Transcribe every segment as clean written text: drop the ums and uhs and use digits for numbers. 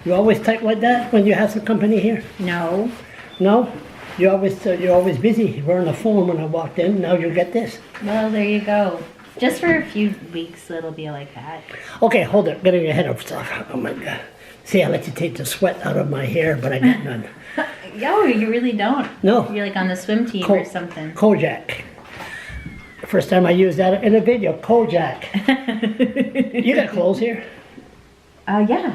You always type like that when you have some company here? No. No? You're always busy. You were on the phone when I walked in. Now you get this. Well, there you go. Just for a few weeks, it'll be like that. Okay, hold it. Getting ahead of stuff. Oh my God. See, I let you take the sweat out of my hair, but I got none. Yo, you really don't. No. You're like on the swim team or something. Kojak. First time I used that in a video. Kojak. You got clothes here? Yeah.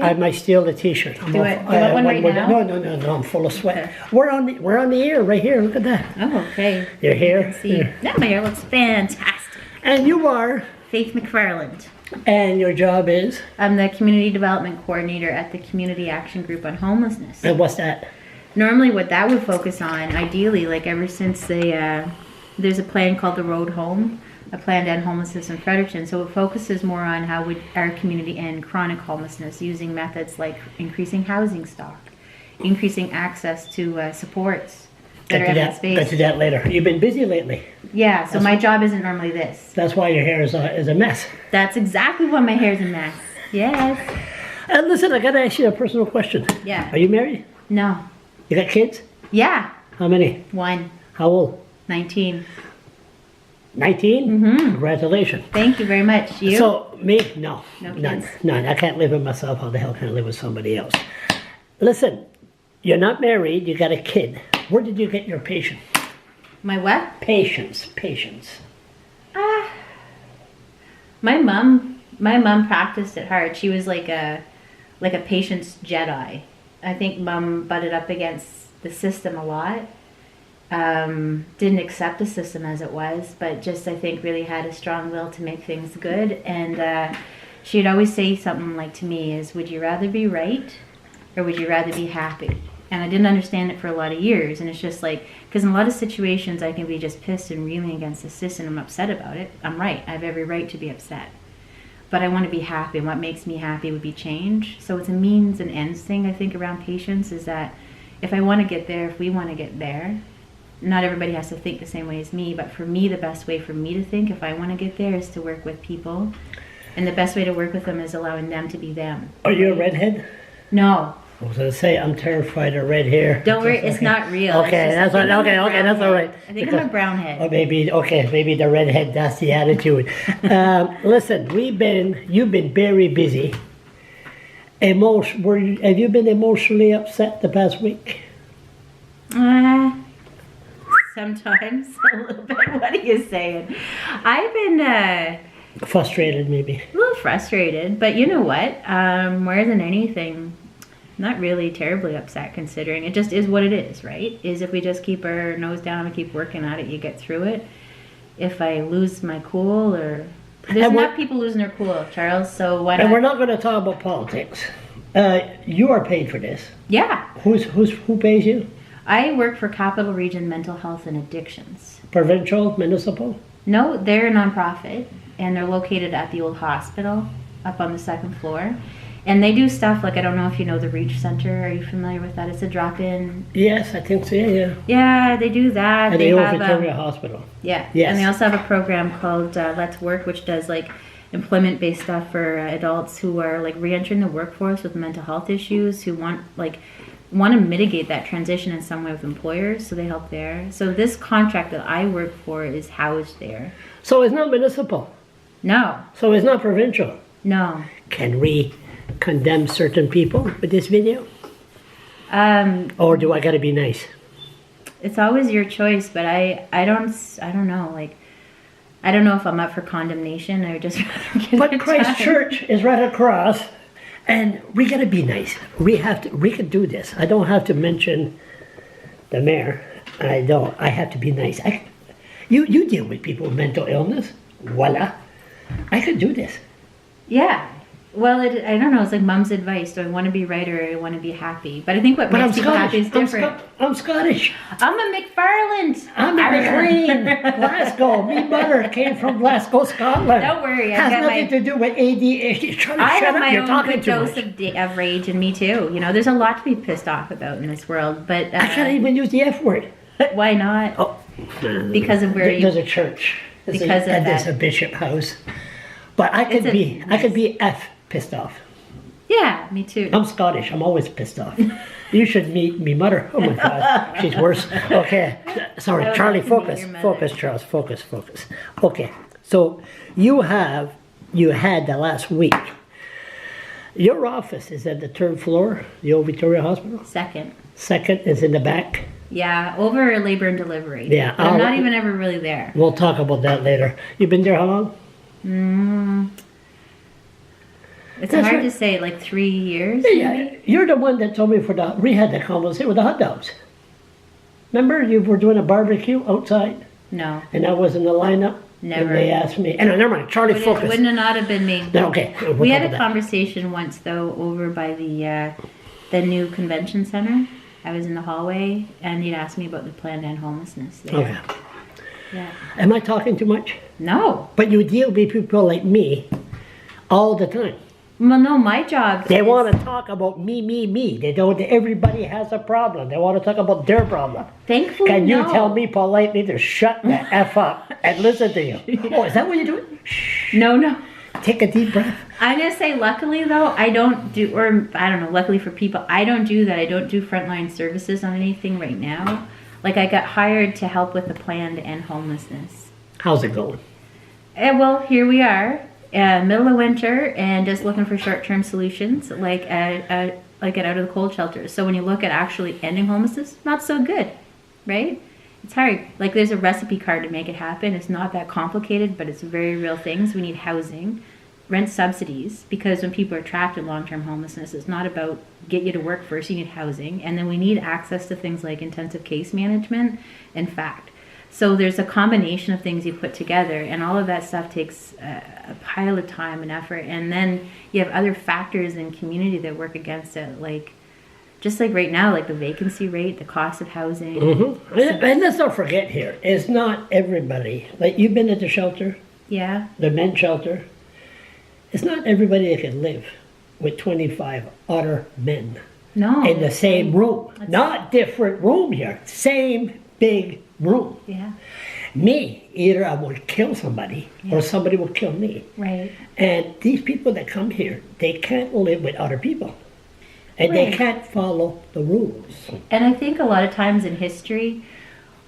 I might steal the T-shirt. Do you want one right now? No. I'm full of sweat. Okay. We're on the air right here. Look at that. Oh, okay. Your hair. Let's see. Yeah, my hair looks fantastic. And you are. Faith McFarland. And your job is? I'm the Community Development Coordinator at the Community Action Group on Homelessness. And what's that? Normally what that would focus on, ideally, like ever since there's a plan called the Road Home, a plan to end homelessness in Fredericton. So it focuses more on how would our community end chronic homelessness using methods like increasing housing stock, increasing access to supports that are evidence-based. Get to that later. You've been busy lately. Yeah, so my job isn't normally this. That's why your hair is a mess. That's exactly why my hair's a mess. Yes. And listen, I got to ask you a personal question. Yeah. Are you married? No. You got kids? Yeah. How many? 1. How old? 19. 19? Mm-hmm. Congratulations. Thank you very much. You? So, me? No. No None. kids? None. I can't live with myself. How the hell can I live with somebody else? Listen, you're not married. You got a kid. Where did you get your patience? My what? Patience. My mom practiced it hard. She was like a patience Jedi. I think Mom butted up against the system a lot. Didn't accept the system as it was, but just I think really had a strong will to make things good. And she'd always say something like to me is, would you rather be right or would you rather be happy? And I didn't understand it for a lot of years. And it's just like, because in a lot of situations I can be just pissed and reeling against the system. I'm upset about it. I'm right. I have every right to be upset. But I want to be happy. And what makes me happy would be change. So it's a means and ends thing, I think, around patience is that if I want to get there, if we want to get there, not everybody has to think the same way as me. But for me, the best way for me to think, if I want to get there, is to work with people. And the best way to work with them is allowing them to be them. Are you a redhead? No. I was going to say, I'm terrified of red hair. Don't worry, it's not real. Okay, that's all right. I think I'm a brown head. Or maybe the redhead, that's the attitude. Listen, you've been very busy. Have you been emotionally upset the past week? Sometimes, a little bit. What are you saying? I've been... frustrated, maybe. A little frustrated, but you know what? More than anything... Not really terribly upset considering it just is what it is, right? Is if we just keep our nose down and keep working at it, you get through it. If I lose my cool there's enough people losing their cool, Charles, so why not? And we're not going to talk about politics. You are paid for this. Yeah. Who pays you? I work for Capital Region Mental Health and Addictions. Provincial, municipal? No, they're a nonprofit and they're located at the old hospital up on the 2nd floor. And they do stuff like, I don't know if you know the Reach Center. Are you familiar with that? It's a drop-in. Yes, I think so, yeah. Yeah, they do that. And they have Victoria Hospital. Yeah. Yes. And they also have a program called Let's Work, which does like employment-based stuff for adults who are like re-entering the workforce with mental health issues, who want to mitigate that transition in some way with employers. So they help there. So this contract that I work for is housed there. So it's not municipal? No. So it's not provincial? No. Can we condemn certain people with this video? Or do I gotta be nice? It's always your choice, but I don't know, like, I don't know if I'm up for condemnation or just But Christ Church is right across, and we gotta be nice. We can do this. I don't have to mention the mayor. I have to be nice. You deal with people with mental illness. Voila. I could do this. Yeah. Well, I don't know. It's like Mom's advice. Do I want to be right or do I want to be happy? But I think what makes people happy is different. I'm Scottish. I'm a McFarland. I'm a McLean. Glasgow. Me mother came from Glasgow, Scotland. Don't worry. Has nothing to do with ADHD. I have my own good dose of rage in me too. You know, there's a lot to be pissed off about in this world. But I can't even use the F word. Why not? Oh, because of where there's a church. There's a bishop house. But I It's could be F pissed off. Yeah, me too. I'm Scottish. I'm always pissed off. You should meet me mother. Oh my God, she's worse. Okay, sorry, I would Charlie. like to meet Focus, your mother. focus, Charles. Focus, focus. Okay, so you had the last week. Your office is at the 3rd floor, the old Victoria Hospital. Second. Second is in the back. Yeah, over labor and delivery. Yeah, But I'm not even ever really there. We'll talk about that later. You've been there how long? It's That's hard right. to say, like 3 years. Yeah, maybe? you're the one that told me we had the conversation with the hot dogs. Remember, you were doing a barbecue outside, No, and I was in the lineup. Never. And they asked me, and never mind, Charlie, focus. wouldn't have not have been me. No, okay, we'll We talk had a about that. conversation once though over by the new convention center. I was in the hallway and he'd asked me about the plan to end homelessness there. Okay. Yeah. Am I talking too much? No. But you deal with people like me all the time. Well, no, my job They is- want to talk about me. They don't. Everybody has a problem. They want to talk about their problem. Thankfully, Can you no. tell me politely to shut the F up and listen to you? Oh, is that what you're doing? No. Take a deep breath. I'm gonna say luckily though, I don't do, or I don't know, luckily for people, I don't do that. I don't do frontline services on anything right now. Like I got hired to help with the plan to end homelessness. How's it going? And well, here we are, middle of winter, and just looking for short-term solutions, like get out of the cold shelters. So when you look at actually ending homelessness, not so good, right? It's hard. Like there's a recipe card to make it happen. It's not that complicated, but it's very real things. We need housing, rent subsidies, because when people are trapped in long-term homelessness, it's not about get you to work first. You need housing, and then we need access to things like intensive case management and FACT. So there's a combination of things you put together, and all of that stuff takes a pile of time and effort. And then you have other factors in community that work against it, like just like right now, like the vacancy rate, the cost of housing. Mm-hmm. And let's not forget here, it's not everybody. Like you've been at the shelter, Yeah. the men's shelter. It's not everybody that can live with 25 other men No. in the same room. Not different room here. Same big room. Yeah. Me, either I will kill somebody or somebody will kill me. Right. And these people that come here, they can't live with other people. And they Right. can't follow the rules. And I think a lot of times in history,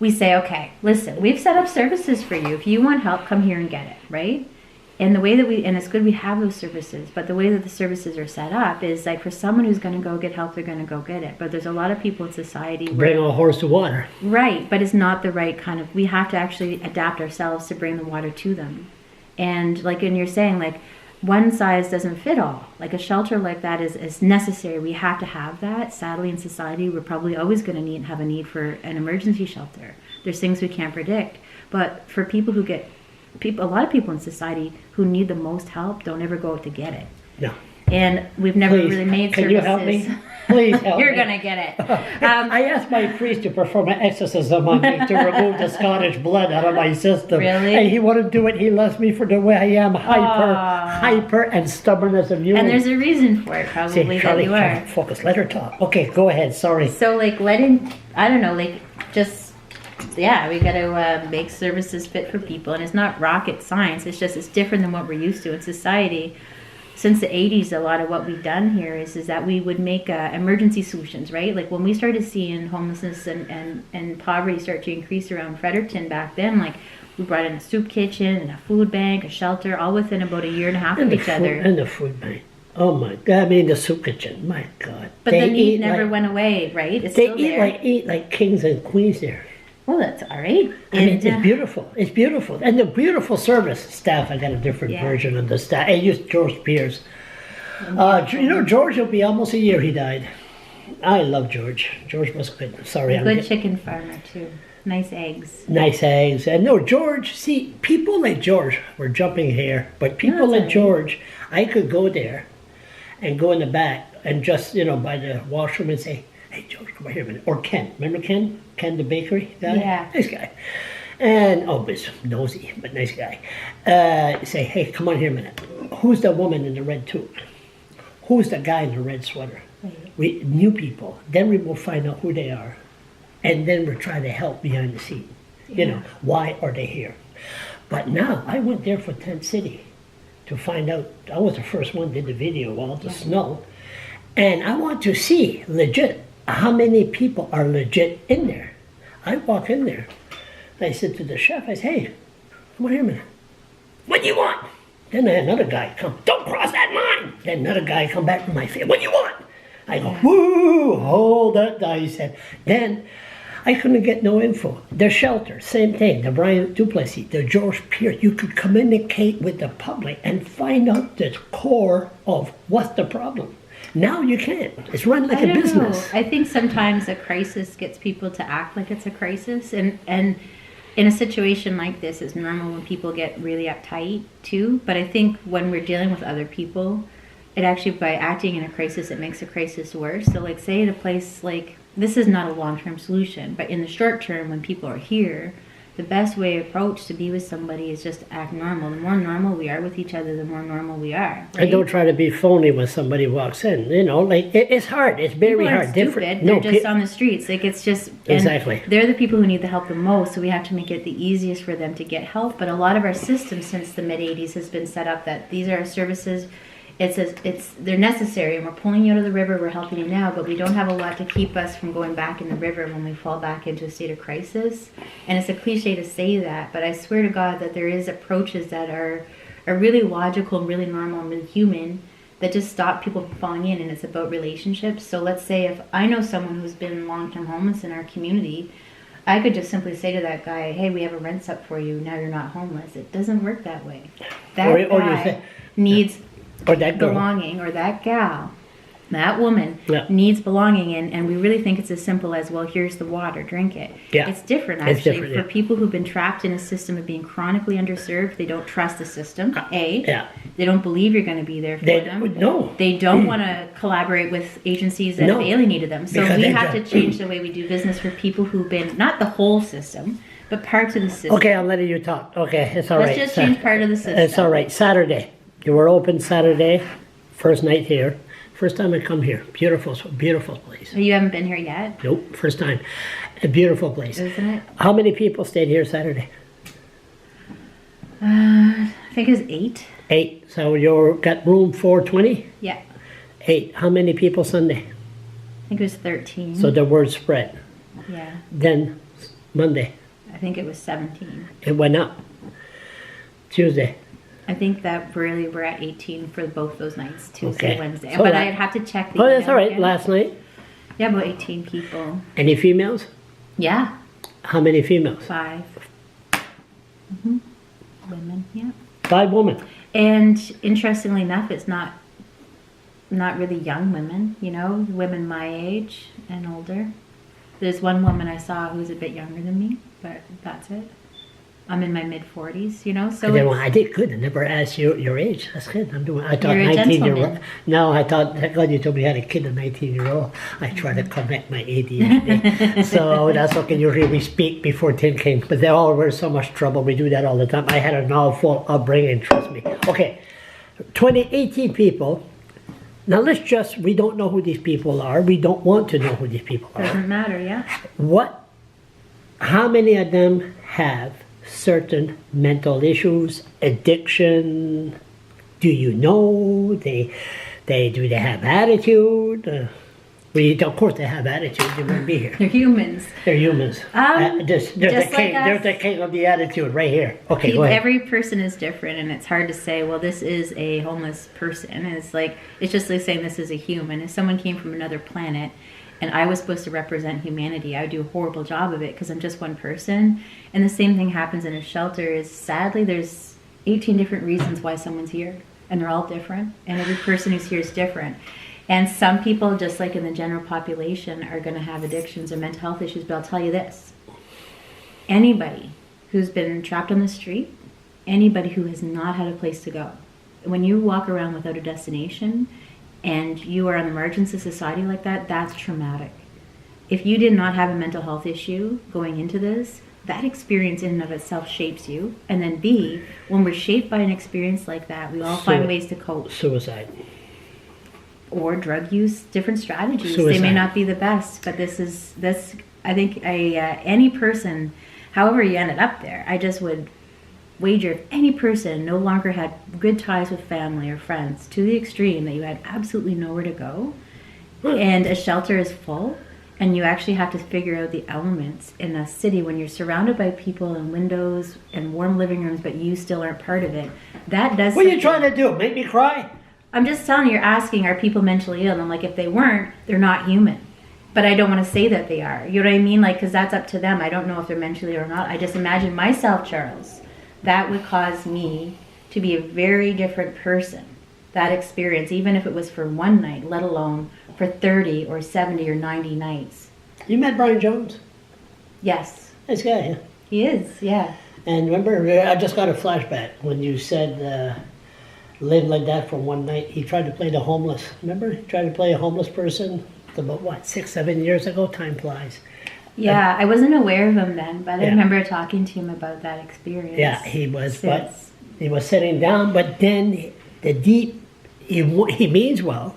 we say, okay, listen, we've set up services for you. If you want help, come here and get it, right? And the way that and it's good we have those services, but the way that the services are set up is like for someone who's going to go get help, they're going to go get it. But there's a lot of people in society Bring a horse to water. right, but it's not the right kind of, we have to actually adapt ourselves to bring the water to them. And like, and you're saying like, one size doesn't fit all. Like a shelter like that is necessary. We have to have that. Sadly, in society, we're probably always going to have a need for an emergency shelter. There's things we can't predict. But for people who a lot of people in society who need the most help don't ever go out to get it. No. And we've never Please, really made can services. you help me? Please help You're me. going to get it. I asked my priest to perform an exorcism on me to remove the Scottish blood out of my system. Really? And he wouldn't do it. He loves me for the way I am, hyper and stubborn as a mule. And there's a reason for it, probably, See, that Charlie, you are. focus. Let her talk. Okay, go ahead. Sorry. So like letting, I don't know, like just, yeah, we got to make services fit for people. And it's not rocket science. It's just, it's different than what we're used to in society. Since the 80s, a lot of what we've done here is that we would make emergency solutions, right? Like when we started seeing homelessness and poverty start to increase around Fredericton back then, like we brought in a soup kitchen and a food bank, a shelter, all within about a year and a half of each other. And the food bank. Oh my God! I mean the soup kitchen. My God. But They the need eat never like, went away, right? It's They still there. eat like kings and queens there. Well, that's all right. I mean, And, it's beautiful. It's beautiful. And the beautiful service staff, I got a different Yeah. version of the staff. I used George Pierce. George will be almost a year he died. I love George. George was good. Sorry, a good chicken farmer too. Nice eggs. nice eggs. And no, George, see, people like George, we're jumping here, but people that's like all right. George, I could go there and go in the back and just, by the washroom and say, hey, George, come over here a minute. Or Ken. Remember Ken? Ken, the bakery guy? Yeah. Nice guy. And, he's nosy, but nice guy. Say, hey, come on here a minute. Who's the woman in the red toque? Who's the guy in the red sweater? Right. We new people. Then we will find out who they are. And then we'll try to help behind the scene. Why are they here? But now, I went there for Tent City. to find out. I was the first one did the video of all the snow. And I want to see legit how many people are legit in there. I walk in there. I said to the chef, I said, hey, come on here a minute. What do you want? Then I had another guy come, don't cross that line. Then another guy come back from my face, what do you want? I go, whoo, hold that, he said. Then I couldn't get no info. The shelter, same thing. The Brian Duplessis, the George Pierce. You could communicate with the public and find out the core of what's the problem. Now you can't. It's run like a business. I think sometimes a crisis gets people to act like it's a crisis. And in a situation like this, it's normal when people get really uptight too. But I think when we're dealing with other people, it actually, by acting in a crisis, it makes a crisis worse. So like say at a place like, this is not a long-term solution, but in the short term when people are here, the best way approach to be with somebody is just to act normal. The more normal we are with each other, the more normal we are. Right? And don't try to be phony when somebody walks in. You know, like it's hard. It's very hard. Stupid. They're just on the streets. Like it's just exactly. They're the people who need the help the most. So we have to make it the easiest for them to get help. But a lot of our system since the mid '80s has been set up that these are our services. They're necessary, and we're pulling you out of the river. We're helping you now, but we don't have a lot to keep us from going back in the river when we fall back into a state of crisis. And it's a cliche to say that, but I swear to God that there is approaches that are really logical and really normal and really human that just stop people from falling in. And it's about relationships. So let's say if I know someone who's been long-term homeless in our community, I could just simply say to that guy, "Hey, we have a rent up for you. Now you're not homeless." It doesn't work that way. That guy needs. Or that girl. Belonging, or that gal, that woman needs belonging, and we really think it's as simple as, well, here's the water, drink it. Yeah. It's different, actually. For people who've been trapped in a system of being chronically underserved, they don't trust the system, A. Yeah. They don't believe you're going to be there for them. No. They don't want to collaborate with agencies that have alienated them. So we have to change the way we do business for people who've been, not the whole system, but parts of the system. Okay, I'm letting you talk. Okay, it's all right. Let's just change part of the system. It's all right. Saturday. You were open Saturday, first night here. First time I come here. Beautiful, beautiful place. You haven't been here yet? Nope, first time. A beautiful place. Isn't it? How many people stayed here Saturday? I think it was 8. 8. So you got room 420? Yeah. 8. How many people Sunday? I think it was 13. So the word spread. Yeah. Then Monday. I think it was 17. It went up. Tuesday. I think that really we're at 18 for both those nights, Tuesday, Wednesday. So but I'd have to check the Oh, that's all right. again. Last night. Yeah, about 18 people. Any females? Yeah. How many females? 5. Women, yeah. 5 women. And interestingly enough, it's not really young women, you know, women my age and older. There's one woman I saw who's a bit younger than me, but that's it. I'm in my mid-40s, you know, so I did good. I never asked you your age. That's good. I thought You're a 19-year-old. gentleman. No, I thought, thank God you told me you had a kid, a 19-year-old. I try to correct my ADHD. So that's okay. Usually we speak before 10 came, but they all were in so much trouble. We do that all the time. I had an awful upbringing, trust me. Okay, 18 people. Now we don't know who these people are. We don't want to know who these people are. doesn't matter, yeah. How many of them have certain mental issues, addiction? Do you know? Do they have attitude? Of course they have attitude. They wouldn't be here. They're humans. They're humans. There's the king of the attitude right here. Okay, go ahead. Every person is different, and it's hard to say, well, this is a homeless person. It's just like saying this is a human. If someone came from another planet and I was supposed to represent humanity, I would do a horrible job of it because I'm just one person. And the same thing happens in a shelter is, sadly, there's 18 different reasons why someone's here, and they're all different, and every person who's here is different. And some people, just like in the general population, are going to have addictions or mental health issues, but I'll tell you this. Anybody who's been trapped on the street, anybody who has not had a place to go, when you walk around without a destination, and you are on the margins of society like that, that's traumatic. If you did not have a mental health issue going into this, that experience in and of itself shapes you. And then B, when we're shaped by an experience like that, we all find ways to cope. Suicide. Or drug use, different strategies. Suicide. They may not be the best, but I think any person, however you ended up there, wager if any person no longer had good ties with family or friends to the extreme that you had absolutely nowhere to go, and a shelter is full, and you actually have to figure out the elements in a city when you're surrounded by people and windows and warm living rooms, but you still aren't part of it. That does. What are you trying to do? Make me cry? I'm just telling you, you're asking, are people mentally ill? And I'm like, if they weren't, they're not human. But I don't want to say that they are. You know what I mean? Like, because that's up to them. I don't know if they're mentally or not. I just imagine myself, Charles. That would cause me to be a very different person. That experience, even if it was for one night, let alone for 30 or 70 or 90 nights. You met Brian Jones? Yes. Nice guy, yeah. He is, yeah. And remember, I just got a flashback when you said live like that for one night. He tried to play the homeless. Remember? He tried to play a homeless person about, what, 6, 7 years ago? Time flies. Yeah, I wasn't aware of him then, but I remember talking to him about that experience. Yeah, he was, but he was sitting down, but then the deep, he means well,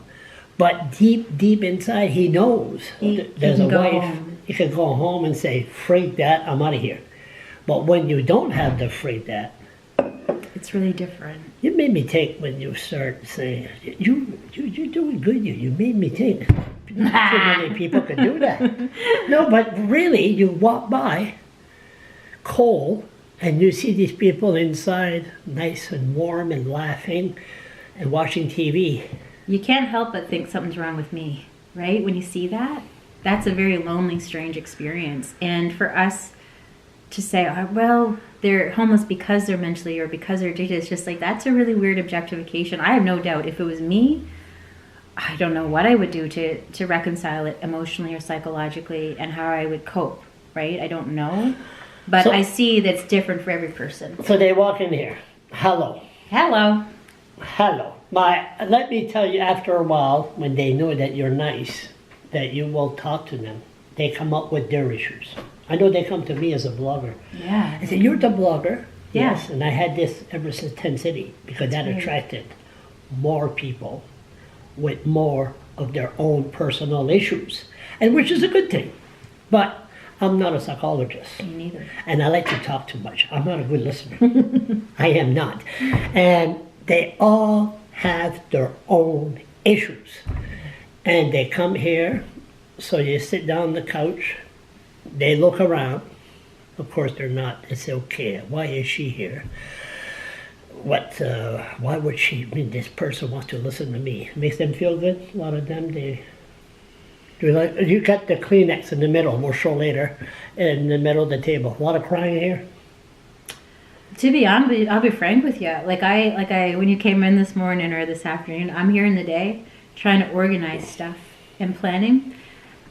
but deep inside, he knows there's a wife. He could go home and say, freak that, I'm out of here. But when you don't have the freak that, it's really different. You made me think when you start saying, you're doing good, you made me think. Not too many people could do that. No, but really, you walk by cold and you see these people inside nice and warm and laughing and watching TV. You can't help but think something's wrong with me, right? When you see that, that's a very lonely, strange experience. And for us to say, oh, well, they're homeless because they're mentally or because they're addicted, it's just like, that's a really weird objectification. I have no doubt if it was me, I don't know what I would do to reconcile it emotionally or psychologically and how I would cope, right? I don't know. But so, I see that's different for every person. So they walk in here. Hello. Hello. Hello. Let me tell you, after a while, when they know that you're nice, that you will talk to them, they come up with their issues. I know they come to me as a blogger. Yeah. I said, you're the blogger? Yeah. Yes. And I had this ever since 10 City because that attracted more people with more of their own personal issues, and which is a good thing. But I'm not a psychologist. Me neither. And I like to talk too much. I'm not a good listener. I am not. And they all have their own issues. And they come here, so you sit down on the couch, they look around. Of course they're not. They say, okay, why is she here? Why would she, this person wants to listen to me? It makes them feel good. A lot of them, you got the Kleenex in the middle, we'll show later, in the middle of the table. A lot of crying here. To be honest, I'll be frank with you. Like I, when you came in this morning or this afternoon, I'm here in the day trying to organize stuff and planning.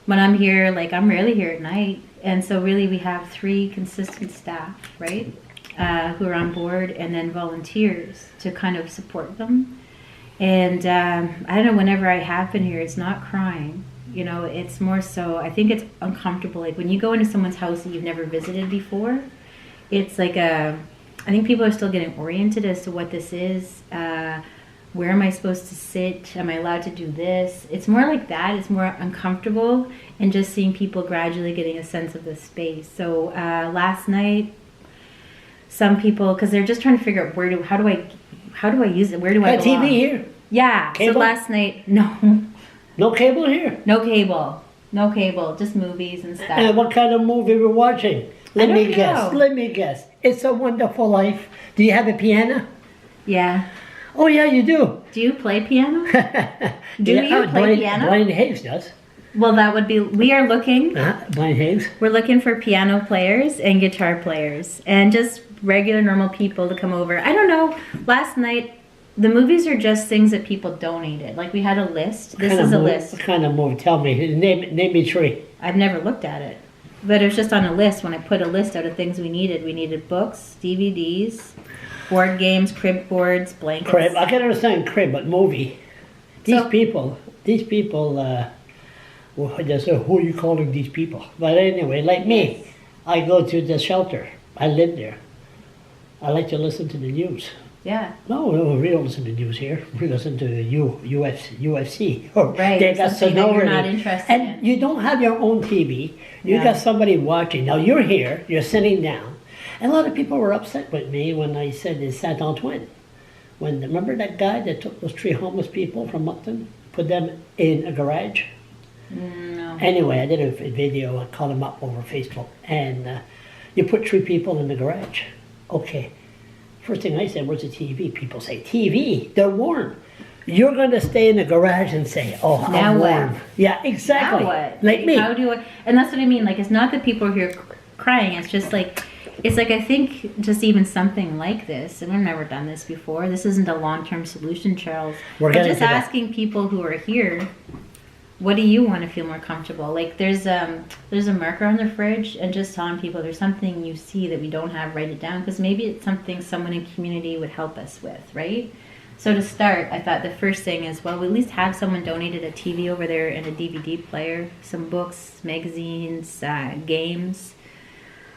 When I'm here, like I'm rarely here at night. And so really we have 3 consistent staff, right? Who are on board, and then volunteers to kind of support them. And I don't know, whenever I have been here, it's not crying. You know, it's more so, I think it's uncomfortable. Like when you go into someone's house that you've never visited before, it's like I think people are still getting oriented as to what this is. Where am I supposed to sit? Am I allowed to do this? It's more like that. It's more uncomfortable, and just seeing people gradually getting a sense of the space. So last night, some people, because they're just trying to figure out how do I use it? Where do I belong? TV here. Yeah. Cable? So last night, no. No cable here? No cable. Just movies and stuff. And what kind of movie we're watching? Let me guess. It's a Wonderful Life. Do you have a piano? Yeah. Oh yeah, you do. Do you play piano? Do you play piano? Blaine Hayes does. Well, that would be, we are looking. Blaine Hayes. We're looking for piano players and guitar players and just regular normal people to come over. I don't know. Last night, the movies are just things that people donated. Like we had a list. This is a list. What kind of movie? Tell me. Name me 3. I've never looked at it. But it was just on a list. When I put a list out of things we needed books, DVDs, board games, crib boards, blankets. Crib. I can understand crib, but movie. These people, well, they say, who are you calling these people? But anyway, like me, I go to the shelter. I live there. I like to listen to the news. Yeah. No, we don't listen to news here. We listen to UFC. Right. They got something that you're not interested in. You don't have your own TV. You got somebody watching. Now you're here. You're sitting down. A lot of people were upset with me when I said it's Saint Antoine. Remember that guy that took those 3 homeless people from Upton, put them in a garage? No. Anyway, I did a video, I called him up over Facebook, and you put 3 people in the garage. Okay. First thing I said, where's the TV? People say, TV, they're warm. You're going to stay in the garage and say, oh, Now I'm what? warm. Yeah, exactly. Now what? Like me. How do I? And that's what I mean. Like, it's not that people are here crying. It's just like, I think just even something like this, and we've never done this before. This isn't a long-term solution, Charles. We're But getting just to that. asking people who are here, what do you want to feel more comfortable? Like, there's a marker on the fridge, and just telling people there's something you see that we don't have, write it down, because maybe it's something someone in community would help us with, right? So to start, I thought the first thing is, well, we at least have someone donated a TV over there and a DVD player, some books, magazines, games,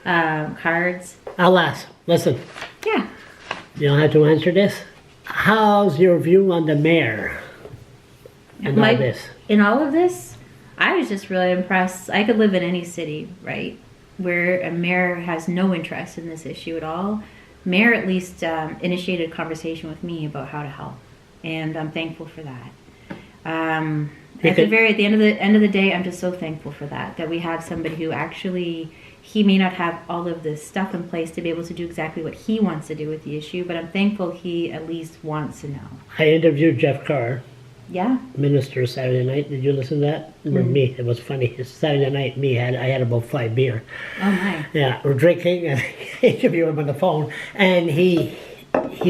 cards. I'll ask. Listen, Yeah. you don't have to answer this. How's your view on the mayor and all this? In all of this, I was just really impressed. I could live in any city, right, where a mayor has no interest in this issue at all. Mayor at least initiated a conversation with me about how to help, and I'm thankful for that. At the end of the day, I'm just so thankful for that we have somebody who actually, he may not have all of this stuff in place to be able to do exactly what he wants to do with the issue, but I'm thankful he at least wants to know. I interviewed Jeff Carr, Yeah. minister, Saturday night. Did you listen to that? Remember me? It was funny. It's Saturday night, I had about 5 beer. Oh my. Yeah, we're drinking, and I interviewed him on the phone, and he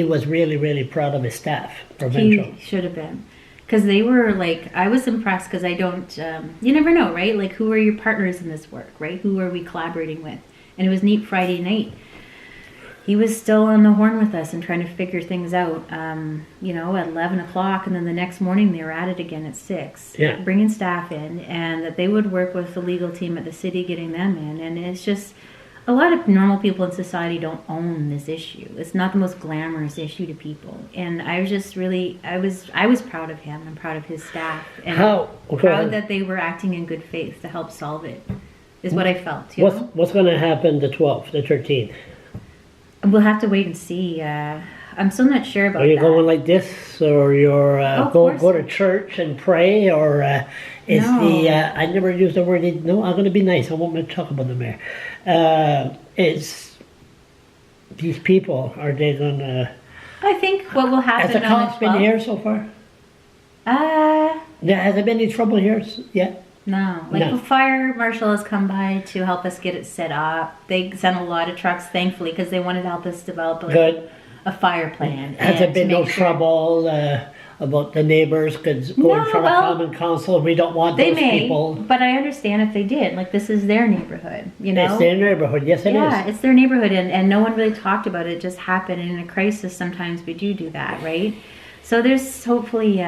was really, really proud of his staff, provincial. He should have been. Because they were like, I was impressed because I don't, you never know, right? Like, who are your partners in this work, right? Who are we collaborating with? And it was neat Friday night. He was still on the horn with us and trying to figure things out, you know, at 11 o'clock. And then the next morning they were at it again at 6. Yeah. Bringing staff in, and that they would work with the legal team at the city getting them in. And it's just, a lot of normal people in society don't own this issue. It's not the most glamorous issue to people. And I was just really, I was proud of him and proud of his staff. And proud that they were acting in good faith to help solve it, is what I felt. You know? What's going to happen the 12th, the 13th? We'll have to wait and see. I'm still not sure about that. Are you going like this, or you're go to church and pray, or is No. I never use the word. No, I'm going to be nice. I won't want to talk about the mayor. Is these people, are they going to? I think what will happen Has the on the cops been 12th here so far? Has there been any trouble here yet? No. Like, the fire marshal has come by to help us get it set up. They sent a lot of trucks, thankfully, because they wanted to help us develop a fire plan. Has there been no trouble about the neighbors go in front of common council? We don't want those people. But I understand if they did. Like, this is their neighborhood, you know? It's their neighborhood. Yes, it is. Yeah, it's their neighborhood, and no one really talked about it. It just happened. And in a crisis, sometimes we do that, right? So there's hopefully...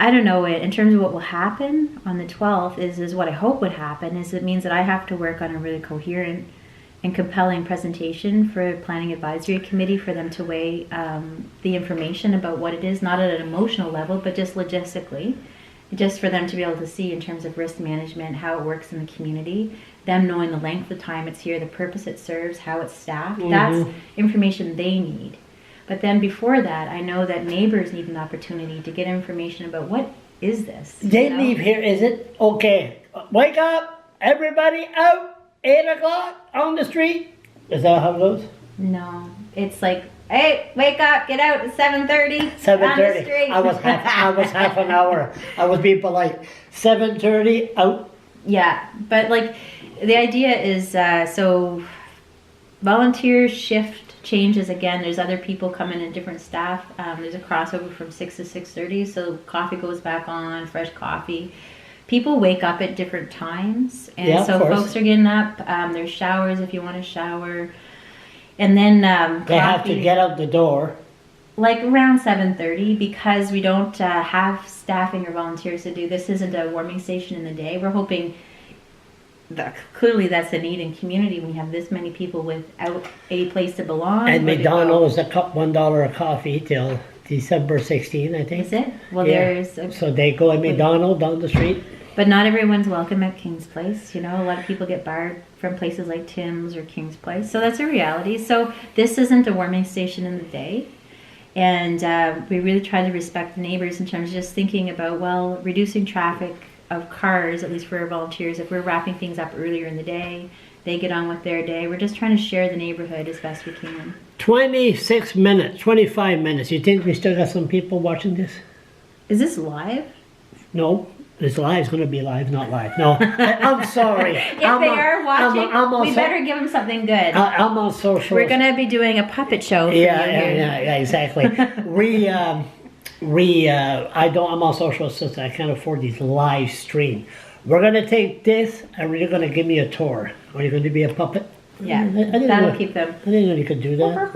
I don't know, in terms of what will happen on the 12th is what I hope would happen is it means that I have to work on a really coherent and compelling presentation for Planning Advisory Committee for them to weigh the information about what it is, not at an emotional level, but just logistically, just for them to be able to see in terms of risk management, how it works in the community, them knowing the length of time it's here, the purpose it serves, how it's staffed. Mm-hmm. That's information they need. But then before that, I know that neighbors need an opportunity to get information about what is this. They leave here, is it? Okay, wake up, everybody out, 8 o'clock on the street. Is that how it goes? No, it's like, hey, wake up, get out at 7:30. 7:30. I was half an hour. I was being polite. 7:30 out. Yeah, but like the idea is so volunteers shift changes again. There's other people coming in, different staff. There's a crossover from 6 to 6:30, so coffee goes back on, fresh coffee. People wake up at different times, and so folks are getting up. There's showers if you want to shower, and then they have to get out the door like around 7:30 because we don't have staffing or volunteers to do this. Isn't a warming station in the day. We're hoping. Clearly that's a need in community when you have this many people without a place to belong. And McDonald's a cup $1 of coffee till December 16th, I think. Is it? Well, there's... So they go at McDonald's down the street. But not everyone's welcome at King's Place. You know, a lot of people get barred from places like Tim's or King's Place. So that's a reality. So this isn't a warming station in the day. And we really try to respect the neighbors in terms of just thinking about, well, reducing traffic of cars, at least for our volunteers. If we're wrapping things up earlier in the day, they get on with their day. We're just trying to share the neighborhood as best we can. 26 minutes, 25 minutes. You think we still got some people watching this? Is this live? No. It's live. It's going to be live, not live. No, I'm sorry. If they are watching, we better give them something good. I'm on social. We're going to be doing a puppet show for yeah, exactly. I'm on social assistant. I can't afford these live stream. We're going to take this, and you're going to give me a tour. Are you going to be a puppet? Yeah, that'll keep them. I didn't know you could do that.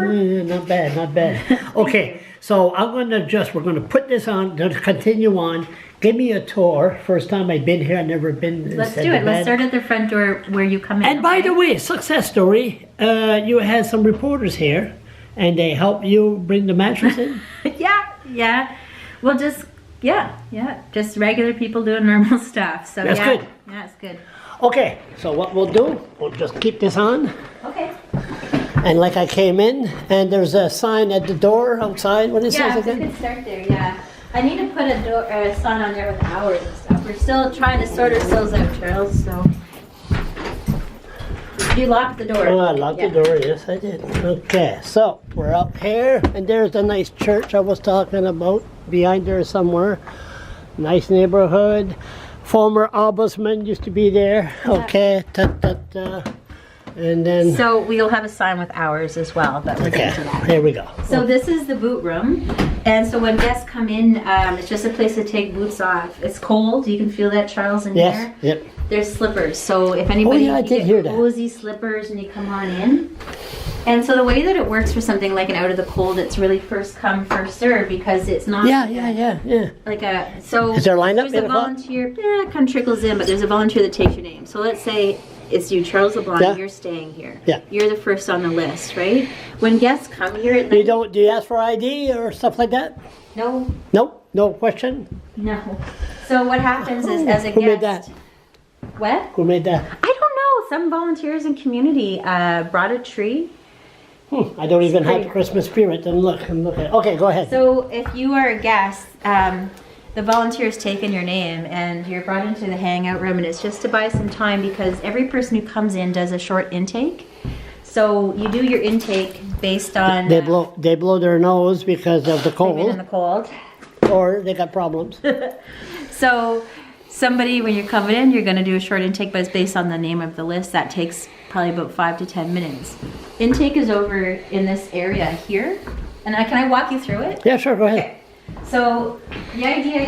Not bad, not bad. Okay, so we're going to put this on, to continue on. Give me a tour. First time I've been here, I've never been. Let's do it. Let's start at the front door where you come in. And by the way, success story, you had some reporters here, and they helped you bring the mattress in? Yeah. Well, just regular people doing normal stuff. So That's good. Yeah, it's good. Okay, so what we'll do, we'll just keep this on. Okay. And like I came in, and there's a sign at the door outside. What it says again? Yeah, we could start there, yeah. I need to put a sign on there with hours and stuff. We're still trying to sort ourselves out, Charles, so. You locked the door. Oh, I locked the door, yes I did. Okay, so we're up here, and there's the nice church I was talking about, behind there somewhere. Nice neighborhood. Former ombudsman used to be there. Okay, and then. So we'll have a sign with hours as well, but we'll get to that. Here we go. So this is the boot room, and so when guests come in, it's just a place to take boots off. It's cold. You can feel that, Charles, in here. Yes. Yep. There's slippers. So if anybody I did hear that. cozy slippers and you come on in. And so the way that it works for something like an out of the cold, it's really first come, first serve, because it's not. Yeah. Like a so. Is there a lineup? There's a volunteer. Yeah, it kind of trickles in, but there's a volunteer that takes your name. So let's say it's you, Charles LeBlanc. Yeah. You're staying here. Yeah. You're the first on the list, right? When guests come here, Do you ask for ID or stuff like that? No. Nope. No question. No. So what happens is, as a Who guest. made that? What? Who made that? I don't know. Some volunteers in community brought a tree. I don't even have the Christmas spirit. And look at. Okay, go ahead. So if you are a guest, the volunteer's taken your name and you're brought into the hangout room, and it's just to buy some time because every person who comes in does a short intake. So you do your intake based on. They blow their nose because of the cold. They've been in the cold. Or they got problems. So somebody, when you're coming in, you're going to do a short intake, but it's based on the name of the list. That takes probably about 5 to 10 minutes. Intake is over in this area here. And can I walk you through it? Yeah, sure, go ahead. Okay. So the idea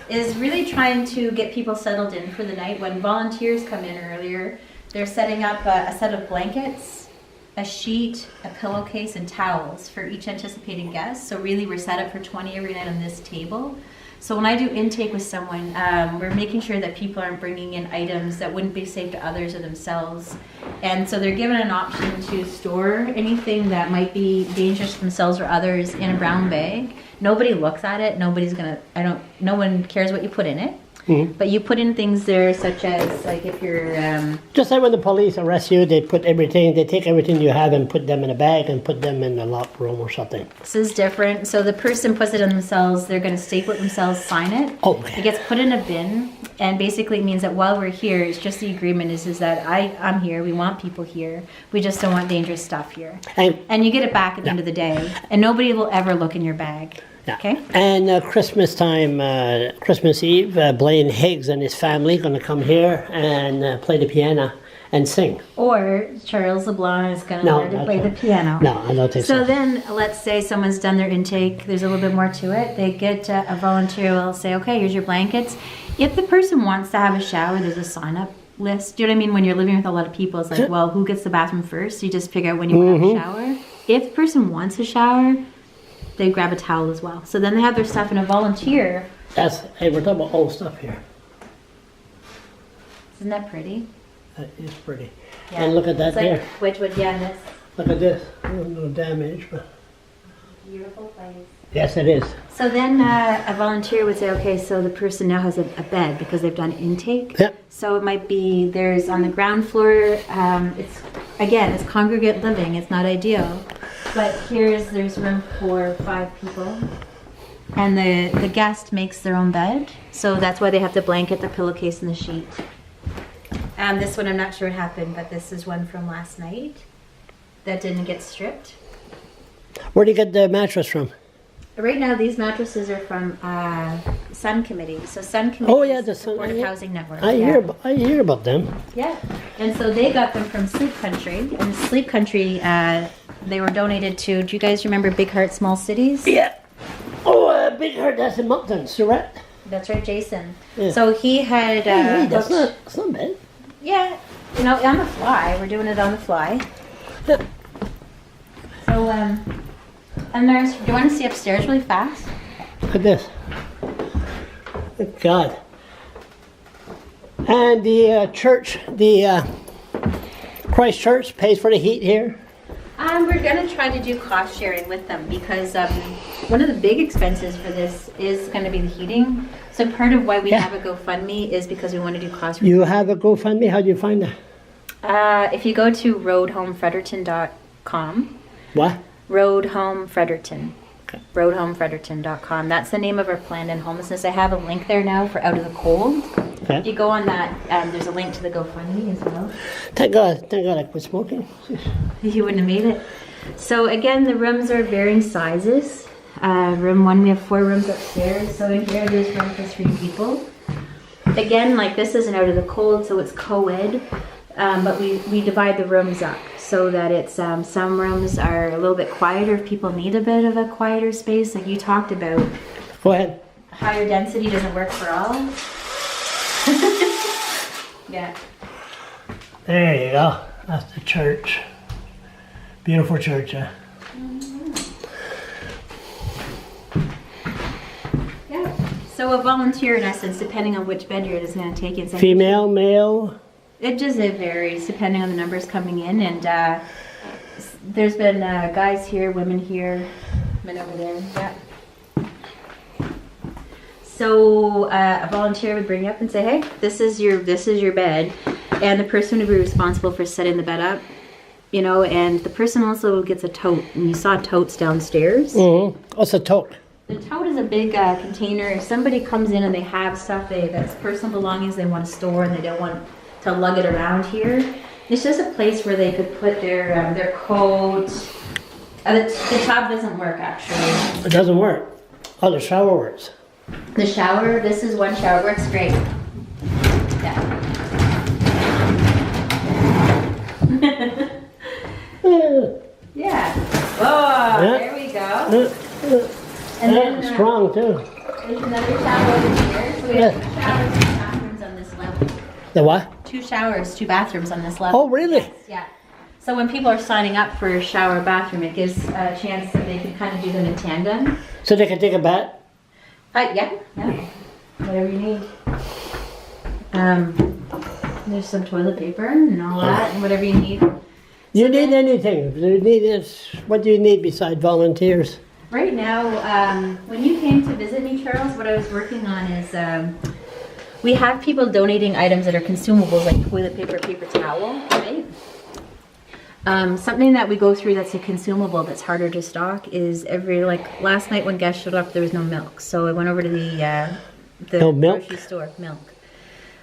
is really trying to get people settled in for the night. When volunteers come in earlier, they're setting up a set of blankets, a sheet, a pillowcase, and towels for each anticipating guest. So really we're set up for 20 every night on this table. So when I do intake with someone, we're making sure that people aren't bringing in items that wouldn't be safe to others or themselves. And so they're given an option to store anything that might be dangerous to themselves or others in a brown bag. Nobody looks at it. No one cares what you put in it. Mm-hmm. But you put in things there such as, like if you're... Just like when the police arrest you, they take everything you have and put them in a bag and put them in a locked room or something. This is different. So the person puts it on themselves, they're going to staple it themselves, sign it. Oh, okay. It gets put in a bin, and basically it means that while we're here, it's just the agreement is that I'm here, we want people here, we just don't want dangerous stuff here. And you get it back at the end of the day, and nobody will ever look in your bag. Yeah. Okay. And Christmas time, Christmas Eve, Blaine Higgs and his family going to come here and play the piano and sing. Or Charles LeBlanc is going to learn to play the piano. No, I don't think so. So then, let's say someone's done their intake. There's a little bit more to it. They get a volunteer will say, okay, here's your blankets. If the person wants to have a shower, there's a sign-up list. Do you know what I mean? When you're living with a lot of people, it's like, well, who gets the bathroom first? You just pick out when you want to have a shower. If the person wants a shower, they grab a towel as well. So then they have their stuff, and a volunteer. Hey, we're talking about old stuff here. Isn't that pretty? That is pretty. Yeah. And look at that there. Which would, this. Look at this. No damage, but Beautiful place. Yes, it is. So then a volunteer would say, okay, so the person now has a bed because they've done intake. Yep. So it might be, there's on the ground floor, it's congregate living, it's not ideal. But there's room for 5 people. And the guest makes their own bed. So that's why they have the blanket, the pillowcase, and the sheet. This one, I'm not sure what happened, but this is one from last night that didn't get stripped. Where do you get the mattress from? Right now, these mattresses are from Sun Committee. So Sun Committee Oh, yeah, is the the Sun- Supportive yeah. Housing Network. I hear about them. Yeah, and so they got them from Sleep Country. And Sleep Country, they were donated to, do you guys remember Big Heart Small Cities? Yeah. Oh, Big Heart, that's in Moncton, Surratt. That's right, Jason. Yeah. So he had... Hey, that's booked- not bad. Yeah, on the fly. We're doing it on the fly. Yeah. So, and do you want to see upstairs really fast? Look at this. Good God. And the church, the Christ Church pays for the heat here. We're going to try to do cost sharing with them because one of the big expenses for this is going to be the heating. So part of why we have a GoFundMe is because we want to do cost sharing. You have a GoFundMe? How do you find that? If you go to roadhomefredericton.com. What? Roadhomefredericton. Roadhomefredericton.com. That's the name of our plan in homelessness. I have a link there now for Out of the Cold. Okay. If you go on that, there's a link to the GoFundMe as well. Thank God I quit smoking. You wouldn't have made it. So again, the rooms are varying sizes. Room 1, we have 4 rooms upstairs. So in here, there's room for 3 people. Again, like this isn't Out of the Cold, so it's co-ed. But we divide the rooms up so that it's some rooms are a little bit quieter if people need a bit of a quieter space. Like you talked about, Go ahead. higher density doesn't work for all. Yeah. There you go. That's the church. Beautiful church, huh? Yeah. So a volunteer, in essence, depending on which bed you're in, is going to take in. Female, male? It varies depending on the numbers coming in, and there's been guys here, women here, men over there. Yeah. So a volunteer would bring you up and say, "Hey, this is your bed," and the person would be responsible for setting the bed up, And the person also gets a tote, and you saw totes downstairs. Mm-hmm. What's a tote? The tote is a big container. If somebody comes in and they have stuff that's personal belongings they want to store and they don't want to lug it around here, it's just a place where they could put their coat. The tub doesn't work actually. It doesn't work. Oh, the shower works. The shower, this is one shower, works great. Yeah. Yeah. Oh, Yeah. there we go. And then strong too. there's another shower over here. So we have 2 showers, 2 bathrooms on this level. The what? 2 showers, 2 bathrooms on this level. Oh, really? Yes, yeah. So when people are signing up for a shower or bathroom, it gives a chance that they can kind of do them in tandem. So they can take a bath? Yeah. Whatever you need. There's some toilet paper and all that, and whatever you need. You need anything? What do you need besides volunteers? Right now, when you came to visit me, Charles, what I was working on is we have people donating items that are consumables like toilet paper, paper towel, right? Something that we go through that's a consumable that's harder to stock is last night when guests showed up, there was no milk. So I went over to the No milk? grocery store, milk.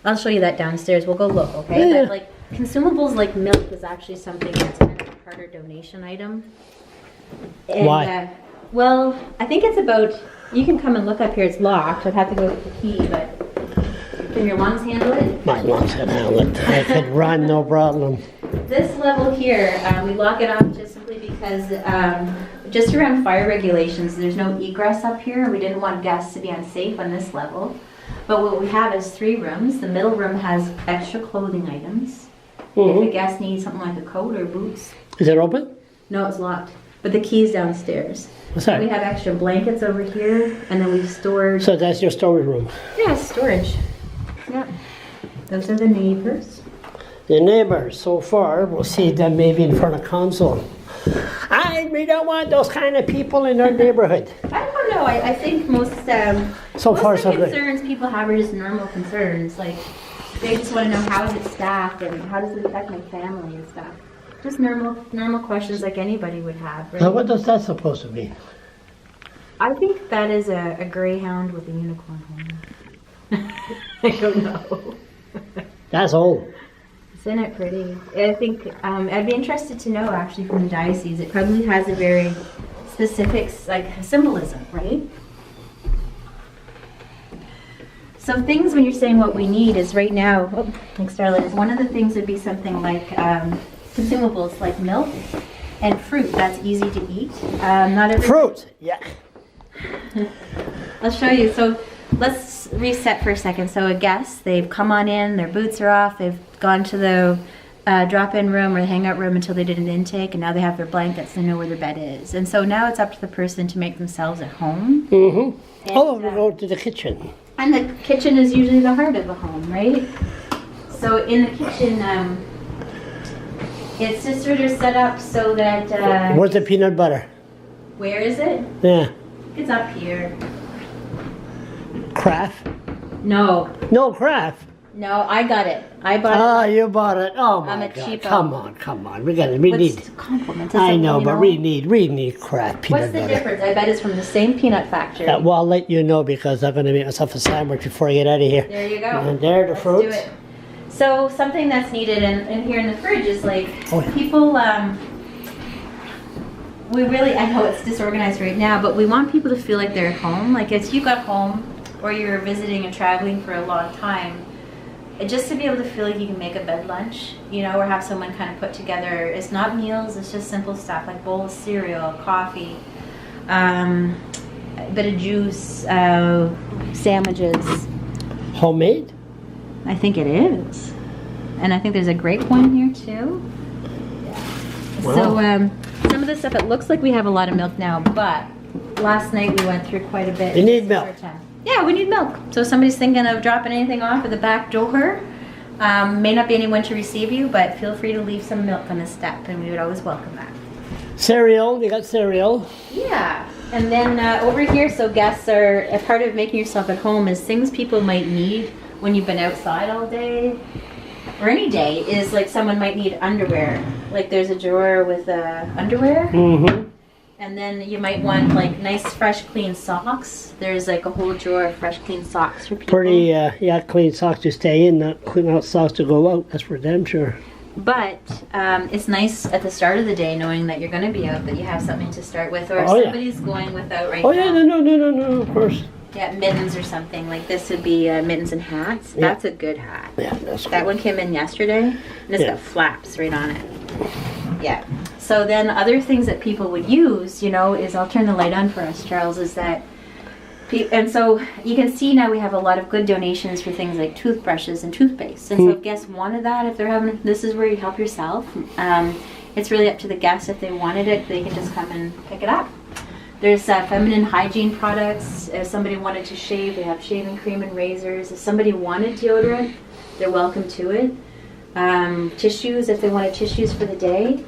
I'll show you that downstairs. We'll go look, okay? Yeah. But consumables like milk is actually something that's kind of a harder donation item. And, Why? Well, I think it's about, you can come and look up here. It's locked. I'd have to go get the key, but can your lungs handle it? My lungs can handle it. I could run, no problem. This level here, we lock it off just simply because just around fire regulations, there's no egress up here. We didn't want guests to be unsafe on this level. But what we have is 3 rooms. The middle room has extra clothing items. Mm-hmm. If a guest needs something like a coat or boots. Is it open? No, it's locked. But the key's downstairs. What's that? We have extra blankets over here, and then we've stored... So that's your storage room? Yeah, storage. Yeah. Those are the neighbors. The neighbors, so far, we'll see them maybe in front of council. We don't want those kind of people in our neighborhood. I don't know. I think most So most far, of so the good. concerns people have are just normal concerns. Like they just want to know how is it staffed and how does it affect my family and stuff. Just normal questions like anybody would have. Right? Now, what does that supposed to mean? I think that is a greyhound with a unicorn horn. I don't know. That's old. Isn't it pretty? I think I'd be interested to know actually from the diocese. It probably has a very specific like symbolism, right? So things when you're saying what we need is right now, like Starlight, is one of the things would be something like consumables like milk and fruit. That's easy to eat. Not every Fruit. Yeah. I'll show you. So let's reset for a second. So a guest, they've come on in, their boots are off, they've gone to the drop-in room or the hangout room until they did an intake, and now they have their blankets, they know where their bed is. And so now it's up to the person to make themselves at home. Mm-hmm. We go to the kitchen. And the kitchen is usually the heart of a home, right? So in the kitchen, it's just sort of set up so that... Where's the peanut butter? Where is it? Yeah. It's up here. Kraft? No. No Kraft. No, I got it. I bought it. Oh, you bought it. Oh I'm my a God! cheapo. Come on. We need. What's compliments? I know, but we need Kraft peanut What's the butter. difference? I bet it's from the same peanut factory. Well, I'll let you know because I'm going to make myself a sandwich before I get out of here. There you go. And there the Let's fruits. do it. So something that's needed in here in the fridge is like Oh, yeah. people. We really, I know it's disorganized right now, but we want people to feel like they're at home. Like if you got home or you're visiting and traveling for a long time, just to be able to feel like you can make a bed lunch, you know, or have someone kind of put together. It's not meals, it's just simple stuff like bowl of cereal, coffee, a bit of juice, sandwiches. Homemade? I think it is. And I think there's a grape one here too. Wow. So some of the stuff, it looks like we have a lot of milk now, but last night we went through quite a bit. You need milk. Yeah, we need milk. So if somebody's thinking of dropping anything off at the back door, may not be anyone to receive you, but feel free to leave some milk on the step, and we would always welcome that. Cereal, you got cereal. Yeah, and then over here, so guests are, a part of making yourself at home is things people might need when you've been outside all day, or any day, is like someone might need underwear. Like there's a drawer with underwear. Mm-hmm. And then you might want like nice, fresh, clean socks. There's like a whole drawer of fresh, clean socks for people. Pretty, clean socks to stay in, not clean out socks to go out. That's for damn sure. But it's nice at the start of the day knowing that you're going to be out, that you have something to start with. Or if Oh, yeah. somebody's going without right Oh now. yeah, no, of course. Yeah, mittens or something. Like this would be mittens and hats. Yeah. That's a good hat. Yeah, that's That good. one came in yesterday, and it's Yeah. got flaps right on it. Yeah. So then other things that people would use, you know, is, I'll turn the light on for us, Charles, is that, and so you can see now we have a lot of good donations for things like toothbrushes and toothpaste. And so if guests wanted that, if they're having, this is where you help yourself. It's really up to the guests. If they wanted it, they can just come and pick it up. There's feminine hygiene products. If somebody wanted to shave, they have shaving cream and razors. If somebody wanted deodorant, they're welcome to it. Tissues, if they wanted tissues for the day.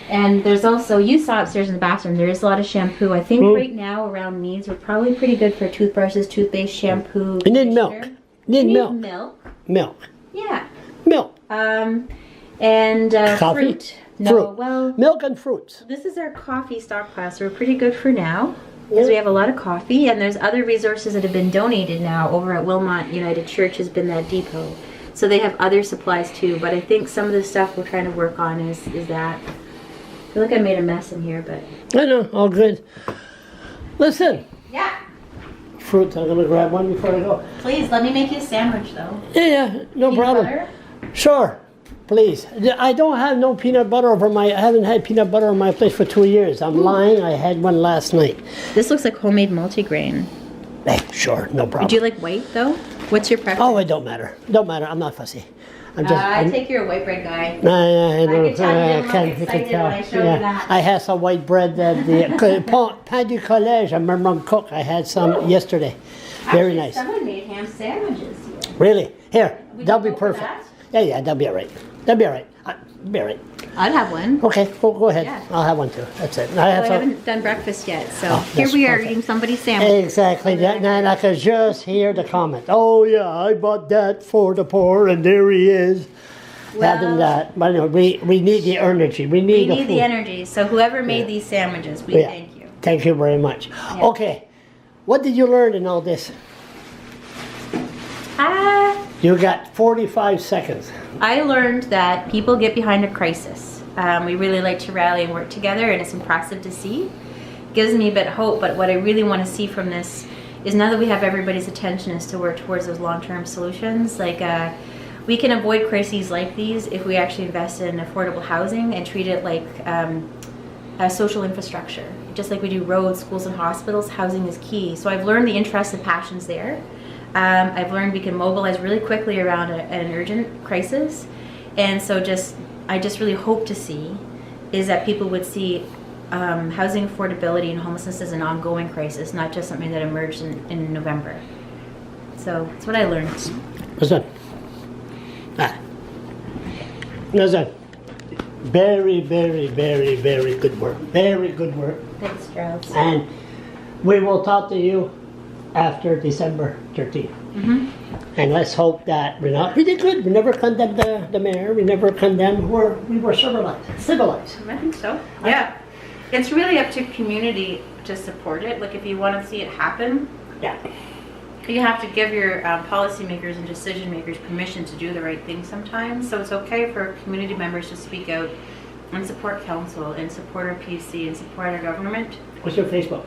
And there's also, you saw upstairs in the bathroom, there is a lot of shampoo. I think right now around needs, we're probably pretty good for toothbrushes, toothpaste, shampoo. You need milk. conditioner. You need milk. Milk. Milk. Yeah. Milk. And Coffee? fruit. No, Fruit. well, Milk and fruits. this is our coffee stockpile, so we're pretty good for now. Because we have a lot of coffee, and there's other resources that have been donated now over at Wilmot United Church has been that depot. So they have other supplies too, but I think some of the stuff we're trying to work on is that. I feel like I made a mess in here, but... I know, all good. Listen, Yeah, fruits, I'm gonna grab one before I go. please, let me make you a sandwich, though. Yeah, no Peanut problem. butter? Sure, please. I don't have no peanut butter I haven't had peanut butter on my place for 2 years. I'm lying, I had one last night. This looks like homemade multigrain. Hey, sure, no problem. Do you like white, though? What's your preference? Oh, it don't matter. Don't matter, I'm not fussy. I'm just... I take your white bread guy. I could tell you didn't look can excited tell. when I showed you that. I had some white bread at the pain du collège. I remember on cook. I had some yesterday. Very Actually, nice. Someone made ham sandwiches here. Really? Here, We that'll can be go for perfect. that? Yeah, that'll be all right. That'll be all right. Be all right. I'd have one. Okay, go ahead. Yeah. I'll have one too. That's it. Well, I haven't done breakfast yet, so Oh, here that's we are perfect. eating somebody's sandwich. Exactly. And I could just hear the comment. Oh yeah, I bought that for the poor, and there he is. Having that. But anyway, we need the energy. We We need need the food. energy. So whoever made these sandwiches, we Yeah. thank you. Thank you very much. Yeah. Okay, what did you learn in all this? You got 45 seconds. I learned that people get behind a crisis. We really like to rally and work together, and it's impressive to see. Gives me a bit of hope, but what I really want to see from this is now that we have everybody's attention is to work towards those long-term solutions. Like we can avoid crises like these if we actually invest in affordable housing and treat it like a social infrastructure. Just like we do roads, schools, and hospitals, housing is key. So I've learned the interests and passions there. I've learned we can mobilize really quickly around an urgent crisis. And so I just really hope to see is that people would see housing affordability and homelessness as an ongoing crisis, not just something that emerged in November. So that's what I learned. Listen. Listen. Very, very, very, very good work. Very good work. Thanks, Charles. And we will talk to you after December 13th. And let's hope that we're not really good. We never condemned the mayor. We never condemned. We were civilized. I think so. Yeah. It's really up to community to support it. Like if you want to see it happen, Yeah. you have to give your policymakers and decision makers permission to do the right thing sometimes. So it's okay for community members to speak out and support council and support our PC and support our government. What's your Facebook?